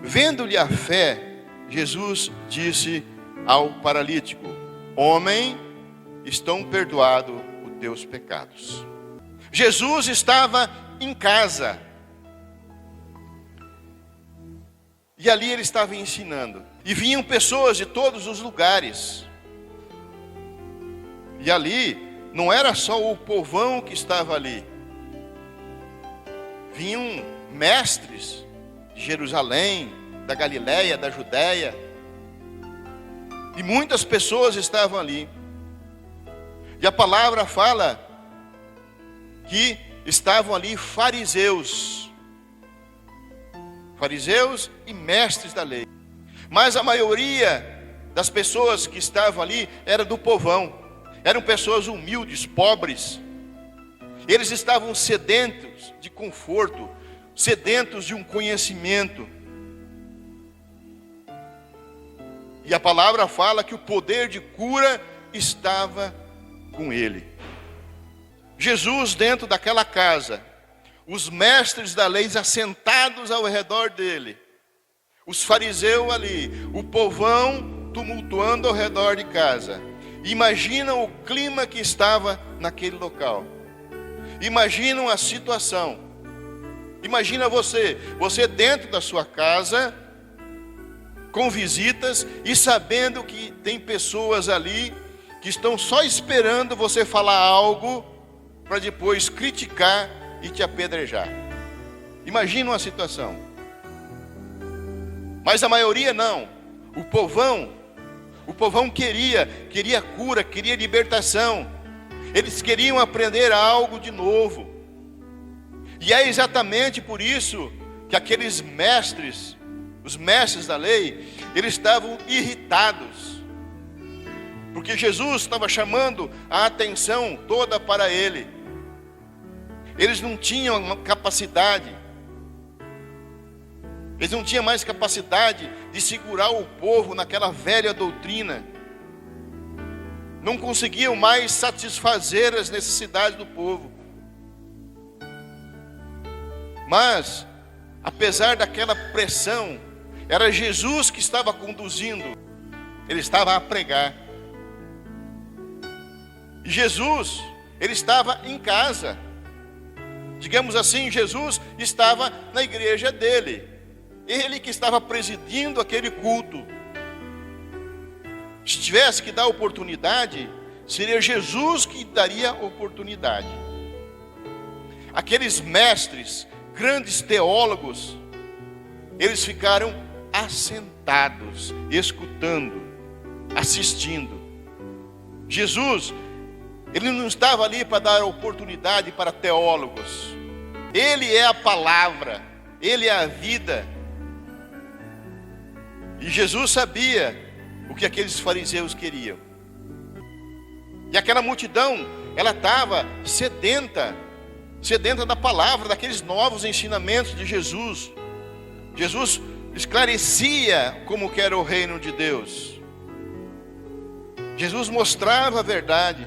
Vendo-lhe a fé, Jesus disse ao paralítico: homem, estão perdoados os teus pecados. Jesus estava em casa. E ali ele estava ensinando. E vinham pessoas de todos os lugares. E ali não era só o povão que estava ali. Vinham mestres de Jerusalém, da Galileia, da Judéia. E muitas pessoas estavam ali. E a palavra fala que estavam ali fariseus. Fariseus e mestres da lei. Mas a maioria das pessoas que estavam ali era do povão. Eram pessoas humildes, pobres. Eles estavam sedentos de conforto, sedentos de um conhecimento. E a palavra fala que o poder de cura estava com ele. Jesus dentro daquela casa, os mestres da lei assentados ao redor dele, os fariseus ali, o povão tumultuando ao redor de casa. Imagina o clima que estava naquele local. Imaginam a situação. Imagina você dentro da sua casa, com visitas e sabendo que tem pessoas ali que estão só esperando você falar algo para depois criticar e te apedrejar. Imagina uma situação. Mas a maioria não. O povão queria cura, queria libertação. Eles queriam aprender algo de novo. E é exatamente por isso que aqueles mestres, os mestres da lei, eles estavam irritados. Porque Jesus estava chamando a atenção toda para ele. Eles não tinham capacidade. Eles não tinham mais capacidade de segurar o povo naquela velha doutrina. Não conseguiam mais satisfazer as necessidades do povo. Mas, apesar daquela pressão, era Jesus que estava conduzindo. Ele estava a pregar. E Jesus, ele estava em casa. Digamos assim, Jesus estava na igreja dele. Ele que estava presidindo aquele culto. Se tivesse que dar oportunidade, seria Jesus que daria oportunidade. Aqueles mestres, grandes teólogos, eles ficaram assentados, escutando, assistindo. Jesus, ele não estava ali para dar oportunidade para teólogos. Ele é a palavra, ele é a vida. E Jesus sabia o que aqueles fariseus queriam. E aquela multidão, ela estava sedenta da palavra, daqueles novos ensinamentos de Jesus. Jesus esclarecia como que era o reino de Deus. Jesus mostrava a verdade.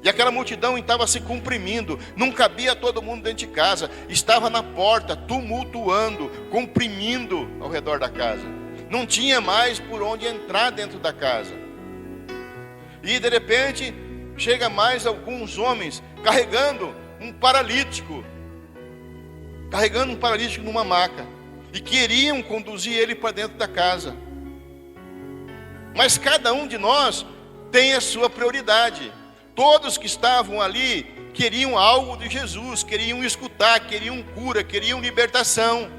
E aquela multidão estava se comprimindo. Não cabia todo mundo dentro de casa. Estava na porta, tumultuando, comprimindo ao redor da casa. Não tinha mais por onde entrar dentro da casa. E de repente, chega mais alguns homens carregando um paralítico. Carregando um paralítico numa maca. E queriam conduzir ele para dentro da casa. Mas cada um de nós tem a sua prioridade. Todos que estavam ali queriam algo de Jesus, queriam escutar, queriam cura, queriam libertação.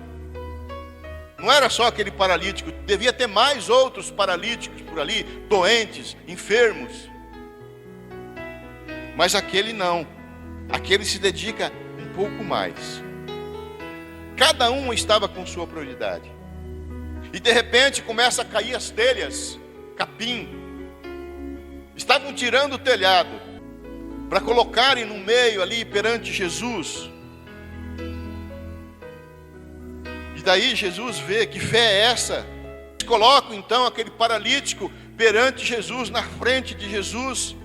Não era só aquele paralítico, devia ter mais outros paralíticos por ali, doentes, enfermos. Mas aquele não, aquele se dedica um pouco mais. Cada um estava com sua prioridade. E de repente começa a cair as telhas, capim. Estavam tirando o telhado para colocarem no meio ali perante Jesus. E daí Jesus vê que fé é essa. Eles colocam então aquele paralítico perante Jesus, na frente de Jesus.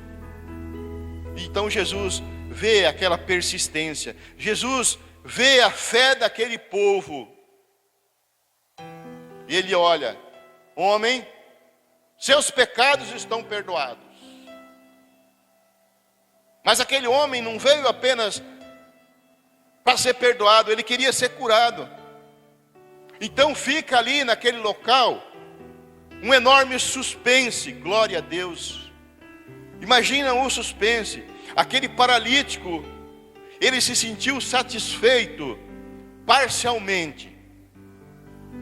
E então Jesus vê aquela persistência. Jesus vê a fé daquele povo. E ele olha: homem, seus pecados estão perdoados. Mas aquele homem não veio apenas para ser perdoado, ele queria ser curado. Então fica ali naquele local um enorme suspense. Glória a Deus. Imagina o suspense. Aquele paralítico, ele se sentiu satisfeito parcialmente.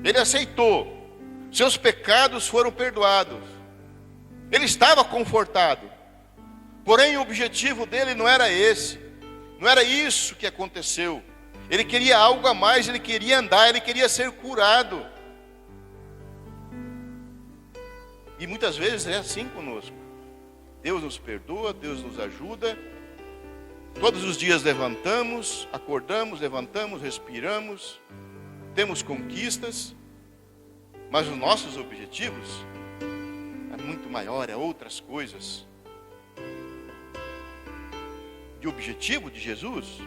Ele aceitou. Seus pecados foram perdoados. Ele estava confortado. Porém, o objetivo dele não era esse. Não era isso que aconteceu. Ele queria algo a mais, ele queria andar, ele queria ser curado. E muitas vezes é assim conosco. Deus nos perdoa, Deus nos ajuda. Todos os dias levantamos, acordamos, levantamos, respiramos. Temos conquistas. Mas os nossos objetivos é muito maior, é outras coisas. E o objetivo de Jesus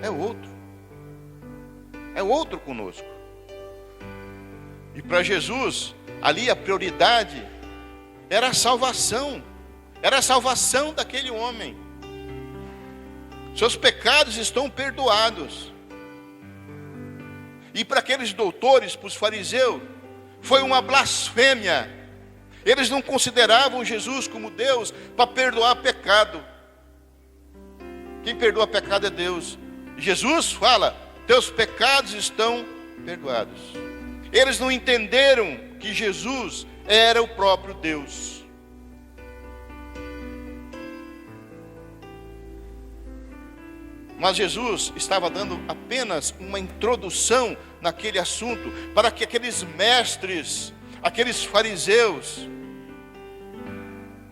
é outro. É outro conosco. E para Jesus, ali a prioridade era a salvação. Era a salvação daquele homem. Seus pecados estão perdoados. E para aqueles doutores, para os fariseus, foi uma blasfêmia. Eles não consideravam Jesus como Deus para perdoar pecado. Quem perdoa pecado é Deus. Jesus fala: teus pecados estão perdoados. Eles não entenderam que Jesus era o próprio Deus. Mas Jesus estava dando apenas uma introdução naquele assunto, para que aqueles mestres, aqueles fariseus,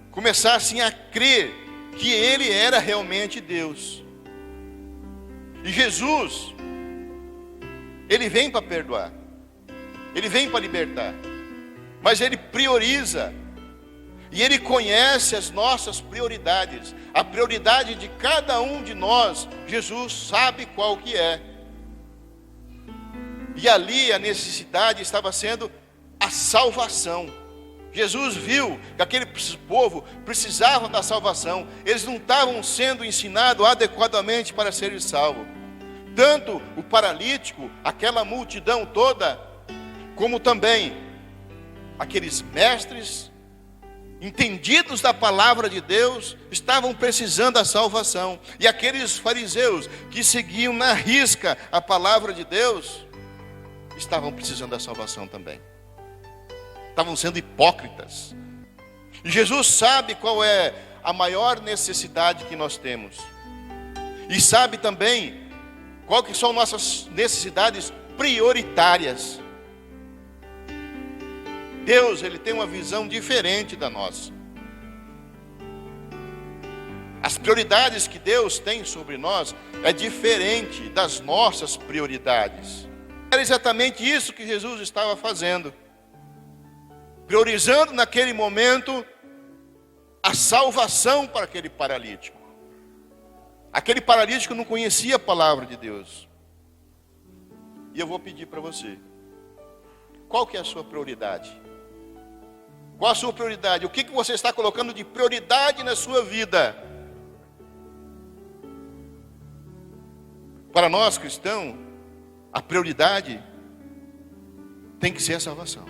começassem a crer que ele era realmente Deus. E Jesus, ele vem para perdoar, ele vem para libertar, mas ele prioriza, e ele conhece as nossas prioridades. A prioridade de cada um de nós, Jesus sabe qual que é. E ali a necessidade estava sendo a salvação. Jesus viu que aquele povo precisava da salvação. Eles não estavam sendo ensinados adequadamente para serem salvos. Tanto o paralítico, aquela multidão toda, como também aqueles mestres entendidos da palavra de Deus, estavam precisando da salvação. E aqueles fariseus que seguiam na risca a palavra de Deus, estavam precisando da salvação também. Estavam sendo hipócritas. E Jesus sabe qual é a maior necessidade que nós temos. E sabe também qual que são nossas necessidades prioritárias. Deus, ele tem uma visão diferente da nossa. As prioridades que Deus tem sobre nós é diferente das nossas prioridades. Era exatamente isso que Jesus estava fazendo. Priorizando naquele momento a salvação para aquele paralítico. Aquele paralítico não conhecia a palavra de Deus. E eu vou pedir para você, qual que é a sua prioridade? Qual a sua prioridade? O que você está colocando de prioridade na sua vida? Para nós cristãos, a prioridade tem que ser a salvação.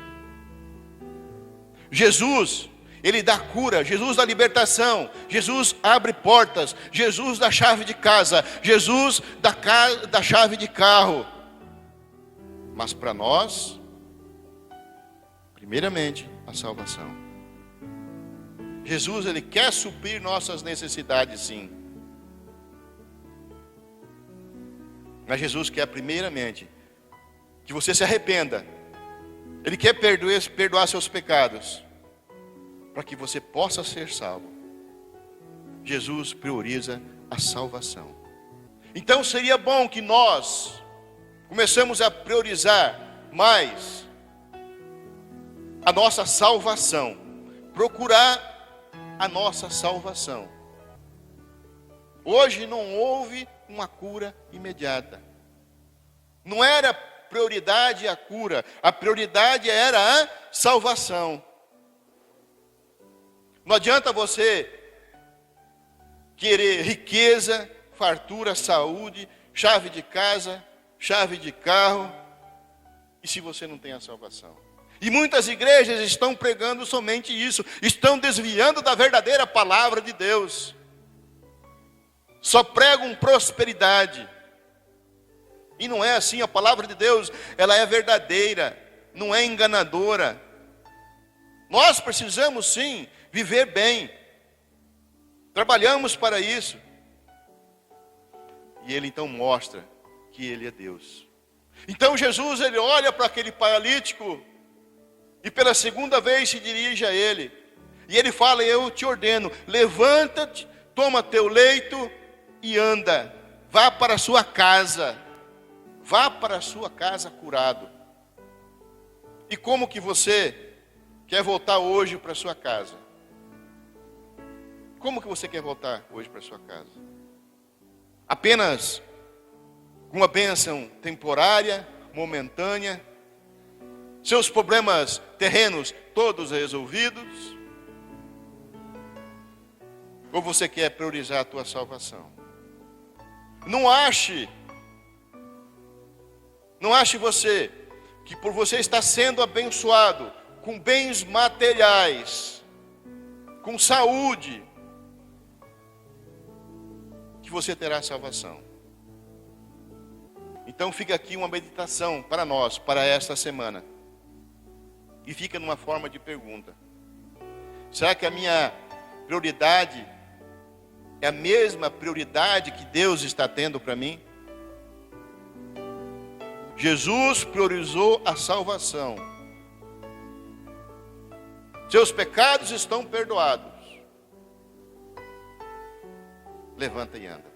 Jesus, ele dá cura, Jesus dá libertação, Jesus abre portas, Jesus dá chave de casa, Jesus dá chave de carro. Mas para nós, primeiramente, a salvação. Jesus, ele quer suprir nossas necessidades, sim. Mas Jesus quer primeiramente que você se arrependa. Ele quer perdoar seus pecados, para que você possa ser salvo. Jesus prioriza a salvação. Então seria bom que nós começamos a priorizar mais a nossa salvação, procurar a nossa salvação. Hoje não houve uma cura imediata. Não era prioridade a cura, a prioridade era a salvação. Não adianta você querer riqueza, fartura, saúde, chave de casa, chave de carro, e se você não tem a salvação. E muitas igrejas estão pregando somente isso, estão desviando da verdadeira palavra de Deus. Só pregam prosperidade. E não é assim, a palavra de Deus, ela é verdadeira, não é enganadora. Nós precisamos sim viver bem. Trabalhamos para isso. E ele então mostra que ele é Deus. Então Jesus, ele olha para aquele paralítico e pela segunda vez se dirige a ele. E ele fala: eu te ordeno, levanta-te, toma teu leito e anda. Vá para a sua casa. Vá para a sua casa curado. E como que você quer voltar hoje para a sua casa? Como que você quer voltar hoje para a sua casa? Apenas com uma bênção temporária, momentânea, seus problemas terrenos todos resolvidos? Ou você quer priorizar a tua salvação? Não ache você que por você estar sendo abençoado com bens materiais, com saúde, que você terá salvação. Então fica aqui uma meditação para nós, para esta semana. E fica numa forma de pergunta: será que a minha prioridade é a mesma prioridade que Deus está tendo para mim? Jesus priorizou a salvação. Seus pecados estão perdoados. Levanta e anda.